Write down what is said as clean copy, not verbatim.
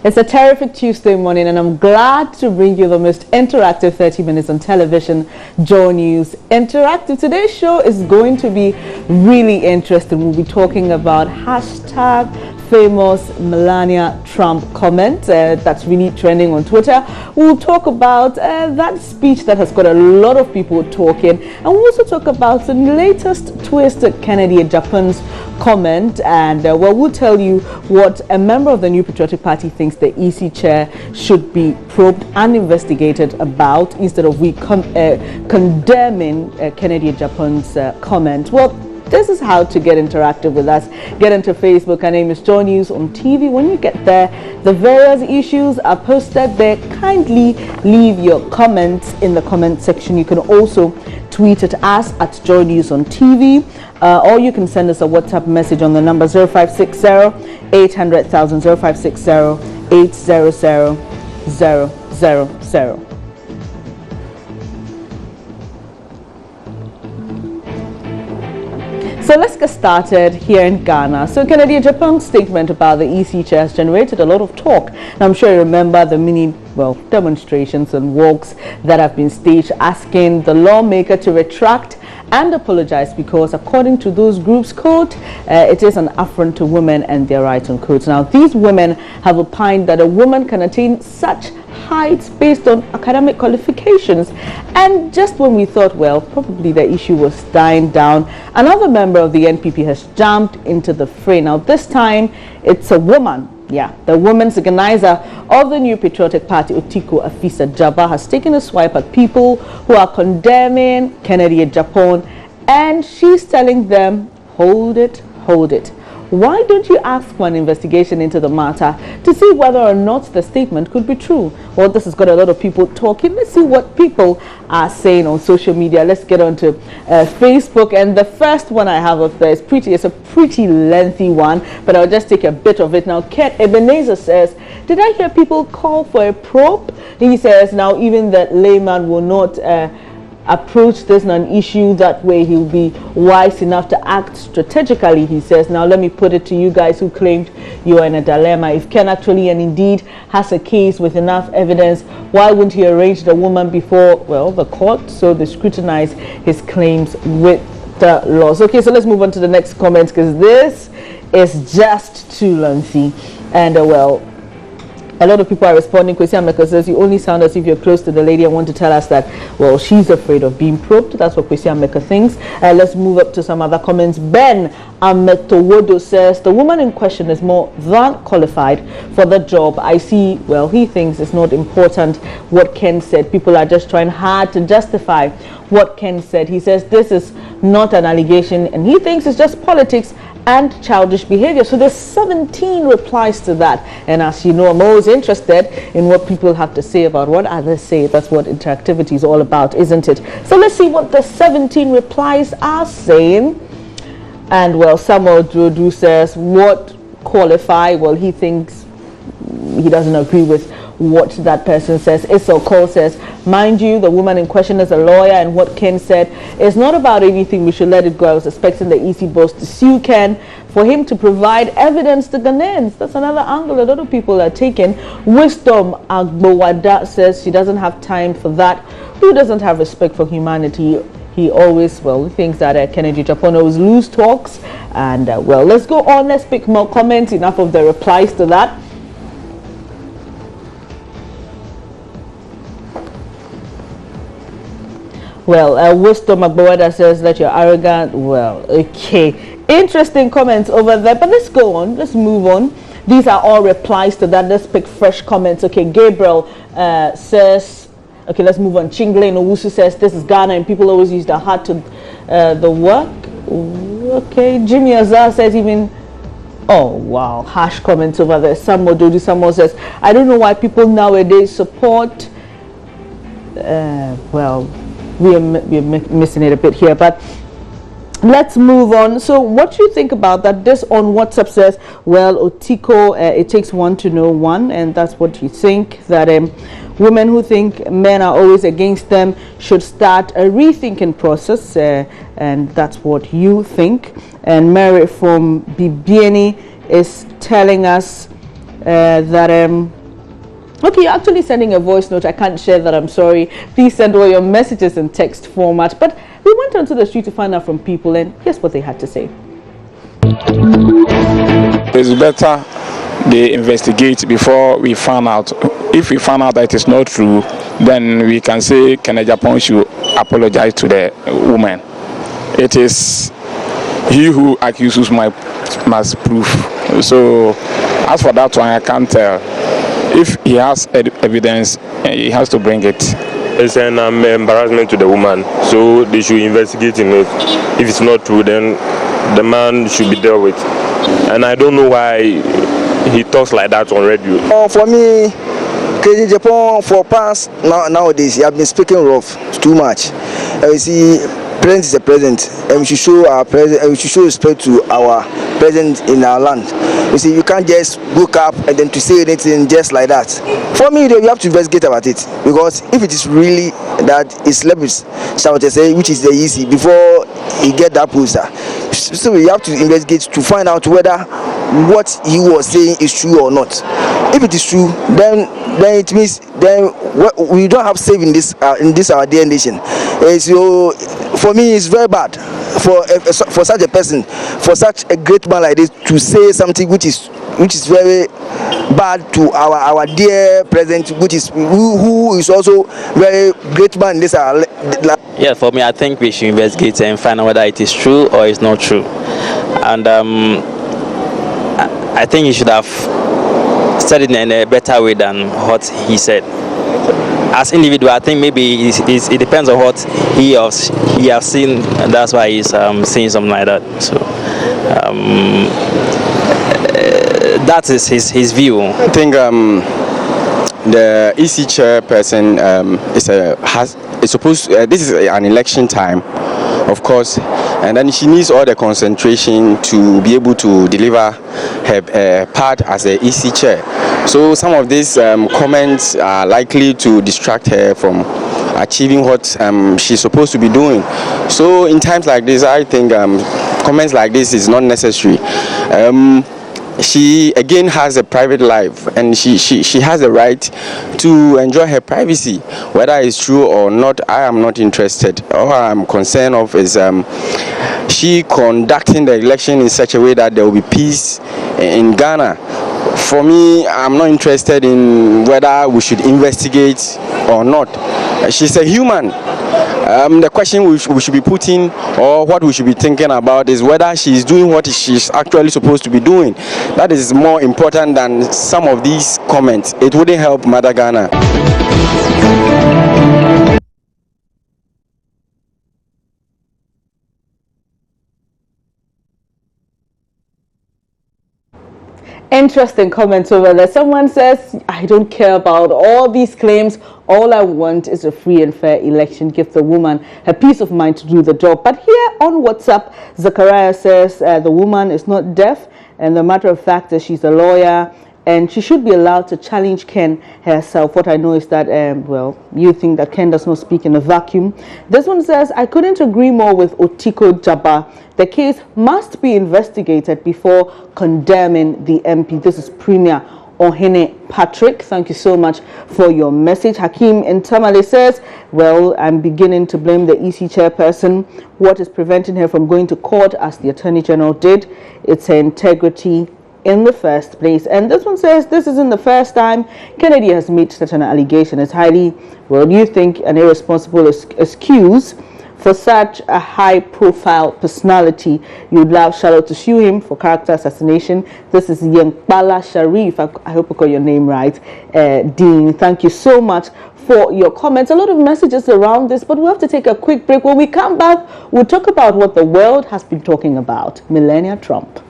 It's a terrific Tuesday morning, and I'm glad to bring you the most interactive 30 minutes on television, Joe News Interactive. Today's show is going to be really interesting. We'll be talking about hashtag famous Melania Trump comment that's really trending on Twitter. We'll talk about that speech that has got a lot of people talking, and we'll also talk about the latest twist at Ken Agyapong's comment, and we'll tell you what a member of the New Patriotic Party thinks the EC chair should be probed and investigated about, instead of we condemning Ken Agyapong's comment. Well, this is how to get interactive with us. Get into Facebook. Our name is Joe News on TV. When you get there, the various issues are posted there. Kindly leave your comments in the comment section. You can also tweet at us at Joe News on TV, or you can send us a WhatsApp message on the number 0560 800,000 0560 800 000. So let's get started here in Ghana. So Ken Agyapong's statement about the EC chair has generated a lot of talk. Now, I'm sure you remember the many, demonstrations and walks that have been staged asking the lawmaker to retract and apologize, because according to those groups, quote, it is an affront to women and their right on quote. Now, these women have opined that a woman can attain such heights based on academic qualifications, and just when we thought, well, probably the issue was dying down, another member of the NPP has jumped into the fray. Now this time it's a woman. Yeah, the women's organizer of the New Patriotic Party, Otiko Afisa Jaba, has taken a swipe at people who are condemning Ken Agyapong, and she's telling them, hold it. Why don't you ask for an investigation into the matter to see whether or not the statement could be true? Well, this has got a lot of people talking. Let's see what people are saying on social media. Let's get on to Facebook, and the first one I have up there is it's a pretty lengthy one, but I'll just take a bit of it. Now, Ken Ebenezer says, did I hear people call for a probe? He says, now even the layman will not approach this on an issue that way. He'll be wise enough to act strategically. He says, now let me put it to you guys who claimed you are in a dilemma. If Ken actually and indeed has a case with enough evidence, why wouldn't he arrange the woman before, the court, so they scrutinize his claims with the laws? Okay, so let's move on to the next comments, because this is just too lengthy. And a lot of people are responding. Kwesi Ameka says, you only sound as if you're close to the lady and want to tell us that, she's afraid of being probed. That's what Kwesi Ameka thinks. Let's move up to some other comments. Ben Ametowodo says, the woman in question is more than qualified for the job. I see, he thinks it's not important what Ken said. People are just trying hard to justify what Ken said. He says this is not an allegation, and he thinks it's just politics and childish behavior. So there's 17 replies to that, and as you know, I'm always interested in what people have to say about what others say. That's what interactivity is all about, isn't it? So let's see what the 17 replies are saying. And Samuel Drodu says, what qualify? He thinks he doesn't agree with what that person says. Issel Cole says, mind you, the woman in question is a lawyer, and what Ken said is not about anything. We should let it go. I was expecting the EC boss to sue Ken for him to provide evidence to Ghanaians. That's another angle a lot of people are taking. Wisdom Agbowada says she doesn't have time for that. Who doesn't have respect for humanity? He always, thinks that Ken Agyapong always lose talks. And let's go on. Let's pick more comments. Enough of the replies to that. Wisdom Agbowada says that you're arrogant. Okay. Interesting comments over there. But let's go on. Let's move on. These are all replies to that. Let's pick fresh comments. Okay. Gabriel says, okay, let's move on. Chingle Owusu says, this is Ghana and people always use their heart to the work. Okay. Jimmy Azar says even, harsh comments over there. Samuel says, I don't know why people nowadays support, we are missing it a bit here, but let's move on. So what do you think about that? This on WhatsApp says, Otiko, it takes one to know one, and that's what you think, that women who think men are always against them should start a rethinking process, and that's what you think. And Mary from Bibiani is telling us that Okay, you're actually sending a voice note. I can't share that, I'm sorry. Please send all your messages in text format. But we went onto the street to find out from people, and here's what they had to say. It's better they investigate before we find out. If we find out that it is not true, then we can say Ken Agyapong should apologize to the woman. It is he who accuses must prove. So as for that one, I can't tell. If he has evidence, he has to bring it. It's an embarrassment to the woman, so they should investigate in it. If it's not true, then the man should be dealt with. And I don't know why he talks like that on radio. For me, Ken Agyapong for past nowadays, he has been speaking rough too much. You see, president is a president, and we should show our president, and we should show respect to our president in our land. You see, you can't just wake up and then to say anything just like that. For me, you have to investigate about it, because if it is really that it's celebrities, shall we say, which is the easy before he get that poster. So we have to investigate to find out whether what he was saying is true or not. If it is true, then it means then we don't have save in this our dear nation. So for me, it's very bad for such a person, for such a great man like this, to say something which is very bad to our dear president, who is also very great man in this our. Yeah, for me, I think we should investigate and find out whether it is true or it's not true. And I think he should have said it in a better way than what he said. As individual, I think maybe it depends on what he has seen, and that's why he's saying something like that. So that is his view. I think the EC chairperson is supposed. This is an election time, of course, and then she needs all the concentration to be able to deliver her part as the EC chair. So some of these comments are likely to distract her from achieving what she's supposed to be doing. So in times like this, I think comments like this is not necessary. She again has a private life, and she has the right to enjoy her privacy. Whether it's true or not, I am not interested. All I'm concerned of is she conducting the election in such a way that there will be peace in Ghana. For me, I'm not interested in whether we should investigate or not. She's a human. The question we should be putting, or what we should be thinking about, is whether she's doing what she's actually supposed to be doing. That is more important than some of these comments. It wouldn't help Mother Ghana. Interesting comments over there. Someone says, I don't care about all these claims. All I want is a free and fair election. Give the woman her peace of mind to do the job. But here on WhatsApp, Zachariah says the woman is not deaf, and the matter of fact is she's a lawyer, and she should be allowed to challenge Ken herself. What I know is that, well, you think that Ken does not speak in a vacuum. This one says, I couldn't agree more with Otiko Jaba. The case must be investigated before condemning the MP. This is Premier Ohene Patrick. Thank you so much for your message. Hakim Ntamale says, well, I'm beginning to blame the EC chairperson. What is preventing her from going to court as the Attorney General did? It's her integrity in the first place. And this one says, this isn't the first time Kennedy has made such an allegation. It's highly, well, do you think an irresponsible excuse for such a high-profile personality? You would allow Charlotte to sue him for character assassination. This is Yankbala Sharif. I hope I got your name right. Dean, thank you so much for your comments. A lot of messages around this, but we'll have to take a quick break. When we come back, we'll talk about what the world has been talking about. Melania Trump.